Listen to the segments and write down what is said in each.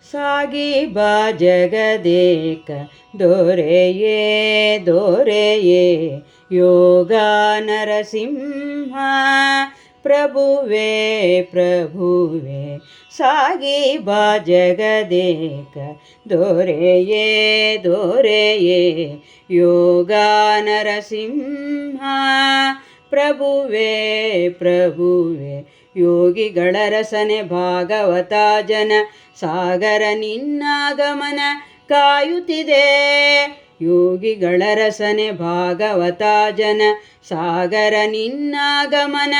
ಸಾಗಿ ಬಾ ಜಗದೇಕ ದೊರೆಯೇ ದೊರೆಯೇ ಯೋಗ ನರಸಿಂಹ ಪ್ರಭುವೇ ಪ್ರಭುವೇ ಸಾಗಿ ಬಾ ಜಗದೇಕ ದೊರೆಯೇ ದೊರೆಯೇ ಯೋಗ ನರಸಿಂಹ ಪ್ರಭುವೇ ಪ್ರಭುವೇ ಯೋಗಿಗಳ ರಸನೆ ಭಾಗವತ ಜನ ಸಾಗರ ನಿನ್ನಾಗಮನ ಕಾಯುತ್ತಿದೆ ಯೋಗಿಗಳ ರಸನೆ ಭಾಗವತ ಜನ ಸಾಗರ ನಿನ್ನಾಗಮನ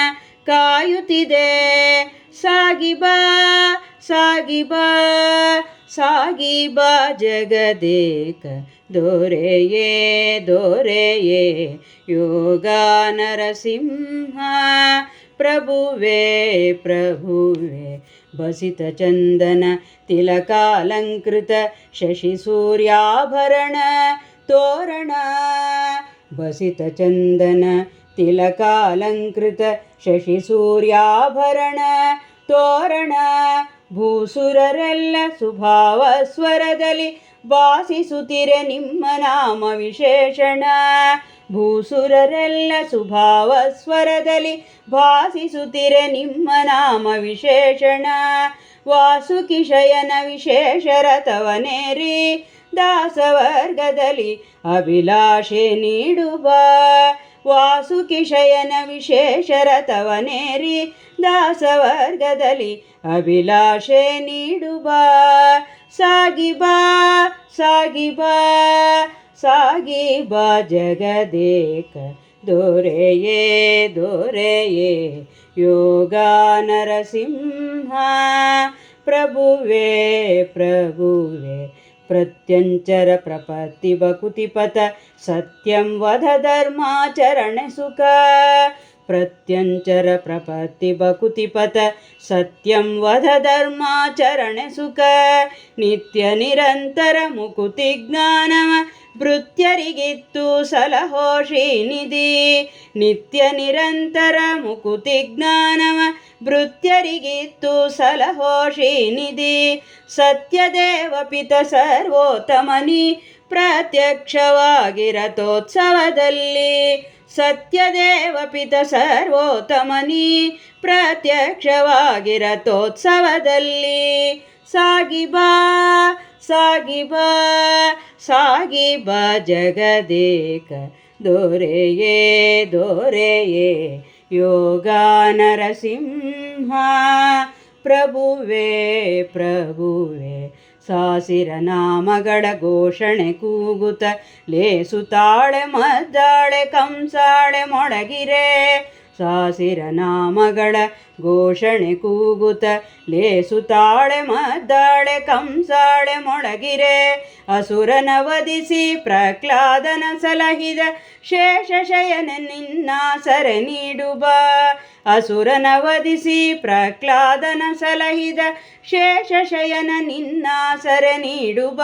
ಕಾಯುತ್ತಿದೆ ಸಾಗಿ ಬಾ ಸಾಗಿ ಬಾ ಸಾಗಿ ಬಾ ಜಗದೇಕ ದೊರೆಯೇ ದೊರೆಯೇ ಯೋಗ ನರಸಿಂಹ ಪ್ರಭುವೇ ಪ್ರಭುವೇ ಬಸಿತ ಚಂದನ ತಿಲಕಾಲಂಕೃತ ಶಶಿ ಸೂರ್ಯಾಭರಣ ತೋರಣ ಬಸಿತ ಚಂದನ ತಿಲಕಾಲಂಕೃತ ಶಶಿ ಸೂರ್ಯಾಭರಣ ತೋರಣ ಭೂಸುರರೆಲ್ಲ ಸುಭಾವ ಸ್ವರದಲ್ಲಿ ವಾಸಿಸುತ್ತಿರೆ ನಿಮ್ಮ ನಾಮ ವಿಶೇಷಣ ಭೂಸುರರೆಲ್ಲ ಸುಭಾವ ಸ್ವರದಲ್ಲಿ ಭಾಸಿಸುತ್ತಿರೆ ನಿಮ್ಮ ನಾಮ ವಿಶೇಷಣ ವಾಸುಕಿ ಶಯನ ವಿಶೇಷರ ತವನೇರಿ ದಾಸವರ್ಗದಲ್ಲಿ ಅಭಿಲಾಷೆ ನೀಡುವ ವಾಸುಕಿ ಶಯನ ವಿಶೇಷರ ತವನೇರಿ ದಾಸವರ್ಗದಲ್ಲಿ ಅಭಿಲಾಷೆ ನೀಡುವ ಸಾಗಿ ಬಾ ಸಾಗಿ ಬಾ ಸಾಗಿ ಬಾ ಜಗದೇಕ ದೊರೆಯೇ ದೊರೆಯೇ ಯೋಗ ನರಸಿಂಹ ಪ್ರಭುವೇ ಪ್ರಭುವೇ ಪ್ರತ್ಯಂಚರ ಪ್ರಪತ್ತಿ ಬಕುತಿಪಥ ಸತ್ಯಂ ವಧ ಧರ್ಮಾಚರಣ ಸುಖ ಪ್ರತ್ಯಂಚರ ಪ್ರಪತ್ತಿ ಬಕುತಿಪಥ ಸತ್ಯಂ ವಧ ಧರ್ಮಾಚರಣ ಸುಖ ನಿತ್ಯ ನಿರಂತರ ಮುಕುತಿ ಜ್ಞಾನವ ಭೃತ್ಯರಿಗಿತ್ತು ಸಲಹೋ ಶ್ರೀನಿಧಿ ನಿತ್ಯ ನಿರಂತರ ಮುಕುತಿ ಜ್ಞಾನವ ಭೃತ್ಯರಿಗಿತ್ತು ಸಲಹೋ ಶ್ರೀನಿಧಿ ಸತ್ಯದೇವ ಪಿತ ಸರ್ವೋತ್ತಮನಿ ಪ್ರತ್ಯಕ್ಷವಾಗಿರತೋತ್ಸವದಲ್ಲಿ ಸತ್ಯದೇವ ಪಿತ ಸರ್ವೋತ್ತಮನಿ ಪ್ರತ್ಯಕ್ಷವಾಗಿರತೋತ್ಸವದಲ್ಲಿ ಸಾಗಿ ಬಾ ಸಾಗಿ ಬಾ ಸಾಗಿ ಬಾ ಜಗದೇಕ ದೊರೆಯೇ ದೊರೆಯೇ ಯೋಗ ನರಸಿಂಹ ಪ್ರಭುವೇ ಪ್ರಭುವೇ ಸಾಸಿರ ನಾಮಗಳ ಘೋಷಣೆ ಕೂಗುತ್ತ ಲೇಸುತ್ತಾಳೆ ಮದ್ದಾಳೆ ಕಂಸಾಳೆ ಮೊಳಗಿರೆ ಸಾಸಿರ ನಾಮಗಳ ಘೋಷಣೆ ಕೂಗುತ್ತ ಲೇಸುತ್ತಾಳೆ ಮದ್ದಾಳೆ ಕಂಸಾಳೆ ಮೊಳಗಿರೆ ಅಸುರನ ವಧಿಸಿ ಪ್ರಹ್ಲಾದನ ಸಲಹಿದ ಶೇಷಶಯನ ನಿನ್ನಾಸರ ನೀಡುವ ಅಸುರನ ವಧಿಸಿ ಪ್ರಹ್ಲಾದನ ಸಲಹಿದ ಶೇಷಶಯನ ನಿನ್ನಾಸರ ನೀಡುವ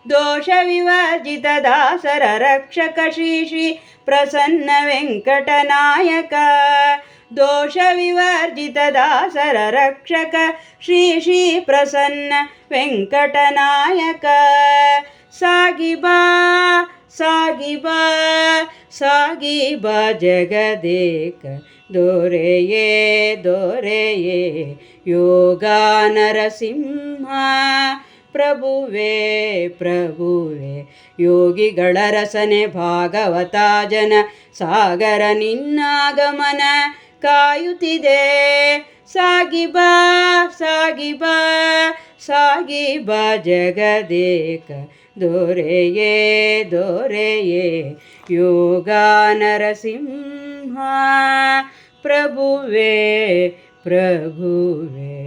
ದೋಷ ವಿವರ್ಜಿತ ದಾಸರ ರಕ್ಷಕ ಶ್ರೀ ಶ್ರೀ ಪ್ರಸನ್ನ ವೆಂಕಟನಾಯಕ ದೋಷ ವಿವರ್ಜಿತ ದಾಸರ ರಕ್ಷಕ ಶ್ರೀ ಶ್ರೀ ಪ್ರಸನ್ನ ವೆಂಕಟನಾಯಕ ಸಾಗಿ ಬಾ ಸಾಗಿ ಬಾ ಸಾಗಿ ಬಾ ಜಗದೇಕ ದೊರೆಯೇ ದೊರೆಯೇ ಯೋಗ ನರಸಿಂಹ ಪ್ರಭುವೇ ಪ್ರಭುವೇ ಯೋಗಿಗಳ ರಸನೆ ಭಾಗವತ ಜನ ಸಾಗರ ನಿನ್ನಾಗಮನ ಕಾಯುತ್ತಿದೆ ಸಾಗಿ ಬಾ ಸಾಗಿ ಬಾ ಸಾಗಿ ಬಾ ಜಗದೇಕ ದೊರೆಯೇ ದೊರೆಯೇ ಯೋಗ ನರಸಿಂಹ ಪ್ರಭುವೇ ಪ್ರಭುವೇ